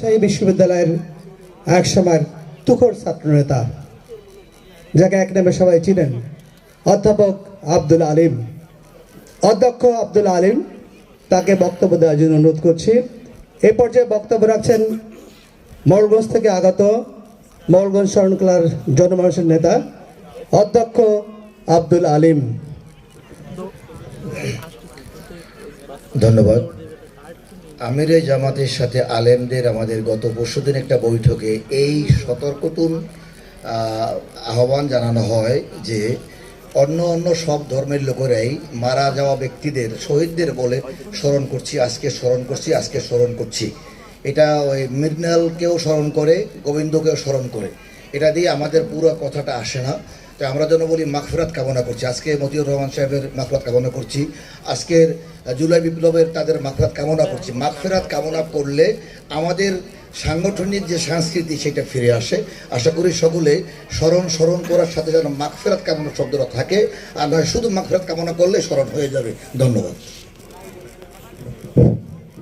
রাজশাহী বিশ্ববিদ্যালয়ের এক সময় তুখোড় ছাত্রনেতা, যাকে এক নামে সবাই চিনেন, অধ্যাপক আব্দুল আলিম। অধ্যক্ষ আব্দুল আলিম, তাকে বক্তব্য দেওয়ার জন্য অনুরোধ করছি। এ পর্যায়ে বক্তব্য রাখছেন মোড়লগঞ্জ থেকে আগত মোড়লগঞ্জ শরণখোলার জনমানুষের নেতা অধ্যক্ষ আব্দুল আলিম। ধন্যবাদ। আমিরে জামাতের সাথে আলেমদের আমাদের গত পরশুদিন একটা বৈঠকে এই সতর্কতুন আহ্বান জানানো হয় যে অন্য সব ধর্মের লোকেরাই মারা যাওয়া ব্যক্তিদের, শহীদদের বলে স্মরণ করছি, আজকে স্মরণ করছি, আজকে স্মরণ করছি। এটা ওই মৃণালকেও স্মরণ করে, গোবিন্দকেও স্মরণ করে। এটা দিয়ে আমাদের পুরো কথাটা আসে না। তো আমরা যেন বলি মাগফিরাত কামনা করছি। আজকে মতিউর রহমান সাহেবের মাগফিরাত কামনা করছি, আজকের জুলাই বিপ্লবের তাদের মাগফিরাত কামনা করছি। মাগফিরাত কামনা করলে আমাদের সাংগঠনিক যে সংস্কৃতি সেটা ফিরে আসে। আশা করি সকলে স্মরণ করার সাথে যেন মাগফিরাত কামনা শব্দটা থাকে, আর নয় শুধু মাগফিরাত কামনা করলে স্মরণ হয়ে যাবে। ধন্যবাদ।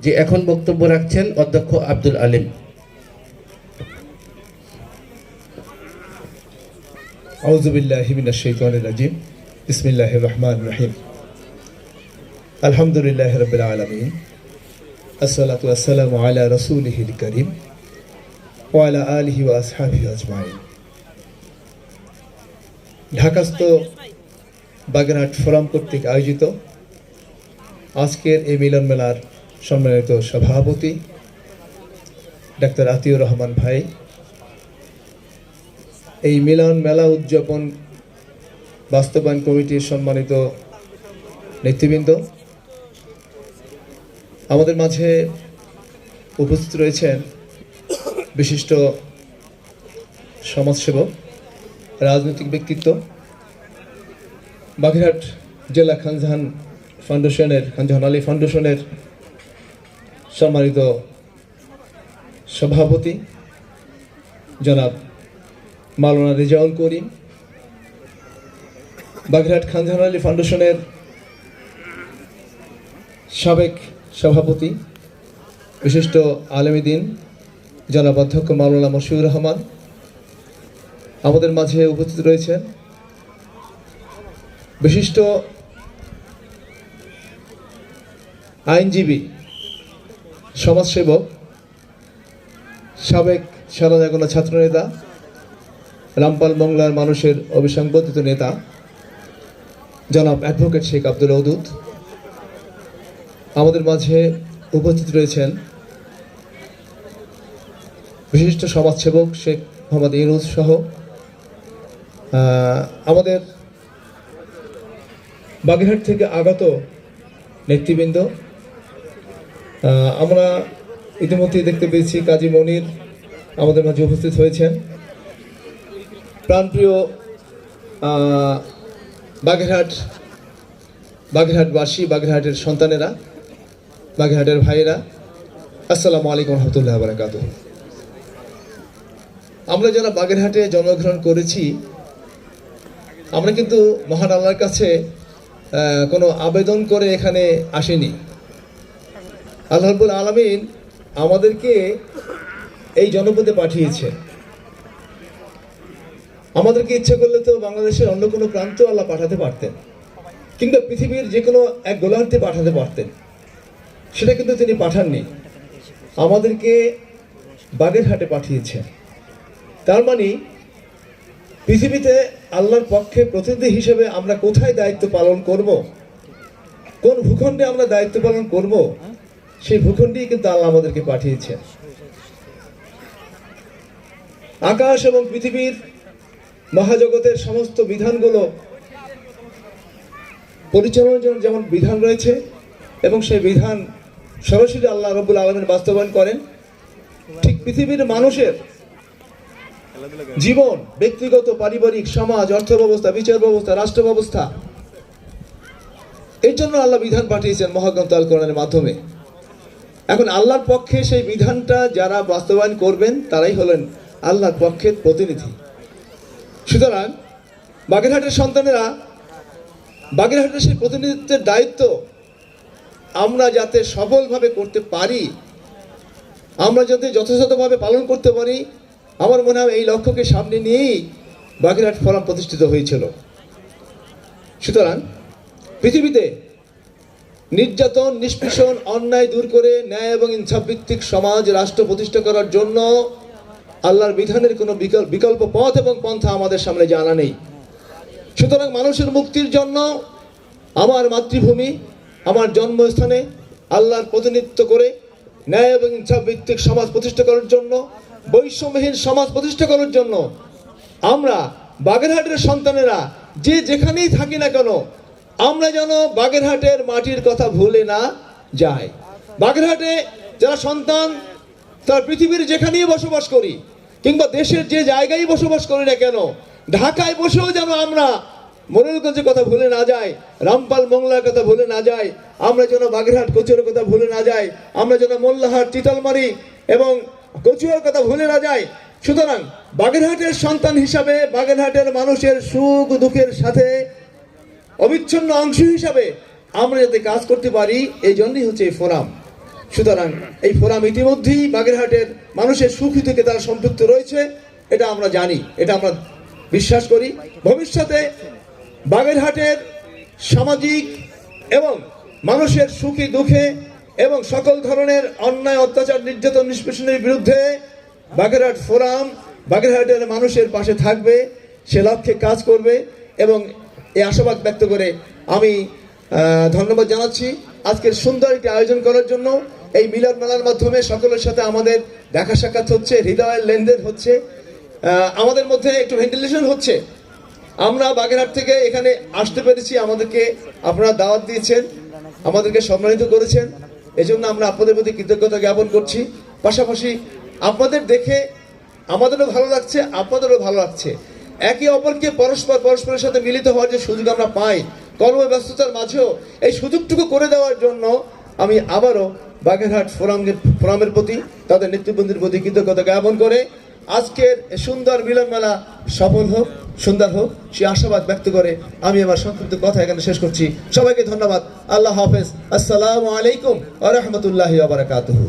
যে এখন বক্তব্য রাখছেন অধ্যক্ষ আব্দুল আলিম। আউযু বিল্লাহি মিনাশ শাইতানির রাজিম। বিসমিল্লাহির রহমানির রহিম। আলহামদুলিল্লাহি রাব্বিল আলামিন। আসসালাতু ওয়াসসালামু আলা রাসূলিহিল কারীম ওয়া আলা আলিহি ওয়া আসহাবিহি আজমাইন। ঢাকাস্থ বাগেরহাট ফোরাম কর্তৃক আয়োজিত আজকের এই মিলন মেলার সম্মানিত সভাপতি ডাক্তার আতিউর রহমান ভাই, এই মিলন মেলা উদযাপন বাস্তবায়ন কমিটির সম্মানিত নেতৃবৃন্দ, আমাদের মাঝে উপস্থিত রয়েছেন বিশিষ্ট সমাজসেবক, রাজনৈতিক ব্যক্তিত্ব, বাগেরহাট জেলা খানজাহান আলী ফাউন্ডেশনের সম্মানিত সভাপতি জনাব মাওলানা রেজাউল করিম, বাগেরহাট খানজাহান আলী ফাউন্ডেশনের সাবেক সভাপতি বিশিষ্ট আলেমী দ্বীন জনাব অধ্যক্ষ মাওলানা মশিউর রহমান, আমাদের মাঝে উপস্থিত রয়েছেন বিশিষ্ট আইনজীবী, সমাজসেবক, সাবেক সারা জাগনা ছাত্রনেতা, রামপাল মংলার মানুষের অবিসংবাদিত নেতা জনাব অ্যাডভোকেট শেখ আব্দুল ওদুদ। আমাদের মাঝে উপস্থিত রয়েছেন বিশিষ্ট সমাজসেবক শেখ মোহাম্মদ ইউনুস সহ আমাদের বাগেরহাট থেকে আগত নেতৃবৃন্দ। আমরা ইতিমধ্যেই দেখতে পেয়েছি কাজী মনির আমাদের মাঝে উপস্থিত হয়েছেন। প্রাণপ্রিয় বাগেরহাটবাসী, বাগেরহাটের সন্তানেরা, বাগেরহাটের ভাইয়েরা, আসসালামু আলাইকুম রহমতুল্লাহ বারাকাতুহু। আমরা যারা বাগেরহাটে জন্মগ্রহণ করেছি, আমরা কিন্তু মহান আল্লাহর কাছে কোনো আবেদন করে এখানে আসিনি। আল্লাহ রাব্বুল আলামিন আমাদেরকে এই জনপদে পাঠিয়েছে। আমাদেরকে ইচ্ছে করলে তো বাংলাদেশের অন্য কোনো প্রান্ত আল্লাহ পাঠাতে পারতেন, কিংবা পৃথিবীর যে কোনো এক গোলার্ধে পাঠাতে পারতেন, সেটা কিন্তু তিনি পাঠাননি। আমাদেরকে বাগেরহাটে পাঠিয়েছেন। তার মানে পৃথিবীতে আল্লাহর পক্ষে প্রতিনিধি হিসেবে আমরা কোথায় দায়িত্ব পালন করব, কোন ভূখণ্ডে আমরা দায়িত্ব পালন করব, সেই ভূখণ্ডেই কিন্তু আল্লাহ আমাদেরকে পাঠিয়েছেন। আকাশ এবং পৃথিবীর মহাজগতের সমস্ত বিধানগুলো পরিচালনার জন্য যেমন বিধান রয়েছে এবং সেই বিধান সরাসরি আল্লাহ রাব্বুল আলামিন বাস্তবায়ন করেন, ঠিক পৃথিবীর মানুষের জীবন, ব্যক্তিগত, পারিবারিক, সমাজ, অর্থ ব্যবস্থা, বিচার ব্যবস্থা, রাষ্ট্র ব্যবস্থা, এর জন্য আল্লাহ বিধান পাঠিয়েছেন মহাগ্রন্থ আল কোরআনের মাধ্যমে। এখন আল্লাহর পক্ষে সেই বিধানটা যারা বাস্তবায়ন করবেন তারাই হলেন আল্লাহর পক্ষের প্রতিনিধি। সুতরাং বাগেরহাটের সন্তানেরা, বাগেরহাটের সেই প্রতিনিধিত্বের দায়িত্ব আমরা যাতে সফলভাবে করতে পারি, আমরা যাতে যথাযথভাবে পালন করতে পারি, আমার মনে হয় এই লক্ষ্যকে সামনে নিয়েই বাগেরহাট ফোরাম প্রতিষ্ঠিত হয়েছিল। সুতরাং পৃথিবীতে নির্যাতন, নিষ্পেষণ, অন্যায় দূর করে ন্যায় এবং ইনসাফ ভিত্তিক সমাজ, রাষ্ট্র প্রতিষ্ঠা করার জন্য আল্লাহর বিধানের কোনো বিকল্প পথ এবং পন্থা আমাদের সামনে জানা নেই। সুতরাং মানুষের মুক্তির জন্য আমার মাতৃভূমি, আমার জন্মস্থানে আল্লাহর প্রতিনিধিত্ব করে ন্যায় এবং ইনসাফ ভিত্তিক সমাজ প্রতিষ্ঠা করার জন্য, বৈষম্যহীন সমাজ প্রতিষ্ঠা করার জন্য আমরা বাগেরহাটের সন্তানেরা যে যেখানেই থাকি না কেন, আমরা যেন বাগেরহাটের মাটির কথা ভুলে না যাই। বাগেরহাটে যারা সন্তান, তারা পৃথিবীর যেখানেই বসবাস করি কিংবা দেশের যে জায়গায় বসবাস করি না কেন, ঢাকায় বসেও যেন আমরা মোরেলগঞ্জের কথা ভুলে না যাই, রামপাল মোংলার কথা ভুলে না যাই, আমরা যেন বাগেরহাট কচুয়ার কথা ভুলে না যাই, আমরা যেন মোল্লাহাট, চিতালমারি এবং কচুয়ার কথা ভুলে না যাই। সুতরাং বাগেরহাটের সন্তান হিসাবে, বাগেরহাটের মানুষের সুখ দুঃখের সাথে অবিচ্ছিন্ন অংশ হিসাবে আমরা যাতে কাজ করতে পারি, এই জন্যই হচ্ছে এই ফোরাম। সুতরাং এই ফোরাম ইতিমধ্যেই বাগেরহাটের মানুষের সুখী থেকে তারা সম্পৃক্ত রয়েছে, এটা আমরা জানি, এটা আমরা বিশ্বাস করি। ভবিষ্যতে বাগেরহাটের সামাজিক এবং মানুষের সুখী দুঃখে এবং সকল ধরনের অন্যায়, অত্যাচার, নির্যাতন, নিষ্পেষণের বিরুদ্ধে বাগেরহাট ফোরাম বাগেরহাটের মানুষের পাশে থাকবে, সে লক্ষ্যে কাজ করবে। এবং এই আশাবাদ ব্যক্ত করে আমি ধন্যবাদ জানাচ্ছি আজকের সুন্দর একটি আয়োজন করার জন্য। এই মিলন মেলার মাধ্যমে সকলের সাথে আমাদের দেখা সাক্ষাৎ হচ্ছে, হৃদয়ের লেনদেন হচ্ছে, আমাদের মধ্যে একটু ভেন্টিলেশন হচ্ছে। আমরা বাগেরহাট থেকে এখানে আসতে পেরেছি, আমাদেরকে আপনারা দাওয়াত দিয়েছেন, আমাদেরকে সম্মানিত করেছেন, এজন্য আমরা আপনাদের প্রতি কৃতজ্ঞতা জ্ঞাপন করছি। পাশাপাশি আপনাদের দেখে আমাদেরও ভালো লাগছে, আপনাদেরও ভালো লাগছে। একে অপরকে পরস্পরের সাথে মিলিত হওয়ার যে সুযোগ আমরা পাই কর্মব্যস্ততার মাঝেও, এই সুযোগটুকু করে দেওয়ার জন্য আমি আবারও বাগেরহাট ফোরামের প্রতি, তাদের নেতৃবৃন্দের প্রতি কৃতজ্ঞতা জ্ঞাপন করে আজকের সুন্দর মিলন মেলা সফল হোক, সুন্দর হোক, সে আশাবাদ ব্যক্ত করে আমি আমার সংক্ষিপ্ত কথা এখানে শেষ করছি। সবাইকে ধন্যবাদ। আল্লাহ হাফেজ। আসসালামু আলাইকুম ওয়া রাহমাতুল্লাহি ওয়া বারাকাতুহু।